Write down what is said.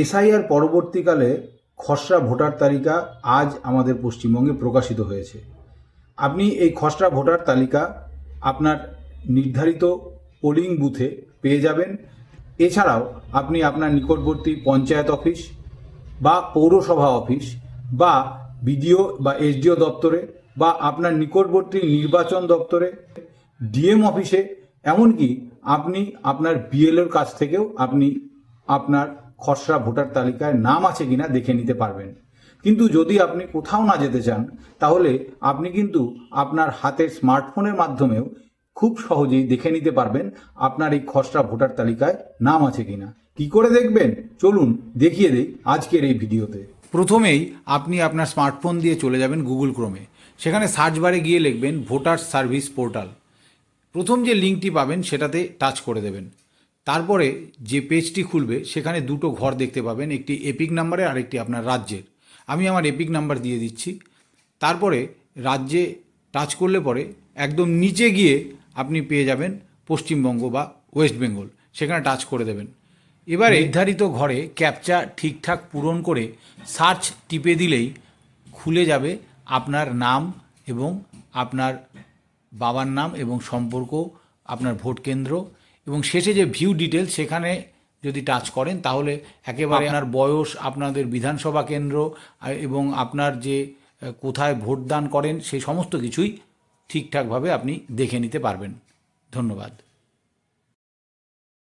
SIR পরবর্তীকালে খসড়া voter তালিকা আজ আমাদের পশ্চিমবঙ্গে প্রকাশিত হয়েছে। আপনি এই খসড়া ভোটার তালিকা আপনার নির্ধারিত পোলিং বুথে পেয়ে যাবেন। এছাড়াও আপনি আপনার নিকটবর্তী পঞ্চায়েত অফিস বা পৌরসভা অফিস বা বিডিও বা এসডিও দপ্তরে বা আপনার নিকটবর্তী নির্বাচন দপ্তরে, ডিএম অফিসে, এমনকি আপনি আপনার বিএলওর কাছ থেকেও আপনি আপনার খসড়া ভোটার তালিকায় নাম আছে কিনা দেখে নিতে পারবেন। কিন্তু যদি আপনি কোথাও না যেতে চান, তাহলে আপনি কিন্তু আপনার হাতের স্মার্টফোনের মাধ্যমেও খুব সহজেই দেখে নিতে পারবেন আপনার এই খসড়া ভোটার তালিকায় নাম আছে কিনা। কি করে দেখবেন, চলুন দেখিয়ে দেই আজকের এই ভিডিওতে। প্রথমেই আপনি আপনার স্মার্টফোন দিয়ে চলে যাবেন গুগল ক্রোমে। সেখানে সার্চ বারে গিয়ে লিখবেন ভোটার সার্ভিস পোর্টাল। প্রথম যে লিঙ্কটি পাবেন সেটাতে টাচ করে দেবেন। তারপরে যে পেজটি খুলবে সেখানে দুটো ঘর দেখতে পাবেন, একটি এপিক নাম্বারের আর একটি আপনার রাজ্যের। আমি আমার এপিক নাম্বার দিয়ে দিচ্ছি। তারপরে রাজ্যে টাচ করলে পরে একদম নিচে গিয়ে আপনি পেয়ে যাবেন পশ্চিমবঙ্গ বা ওয়েস্ট বেঙ্গল, সেখানে টাচ করে দেবেন। এবারে নির্ধারিত ঘরে ক্যাপচা ঠিকঠাক পূরণ করে সার্চ টিপে দিলেই খুলে যাবে আপনার নাম এবং আপনার বাবার নাম এবং সম্পর্ক, আপনার ভোট কেন্দ্র, এবং শেষে যে ভিউ ডিটেলস সেখানে যদি টাচ করেন তাহলে একেবারে আপনার বয়স, আপনাদের বিধানসভা কেন্দ্র এবং আপনার যে কোথায় ভোটদান করেন সেই সমস্ত কিছুই ঠিকঠাকভাবে আপনি দেখে নিতে পারবেন। ধন্যবাদ।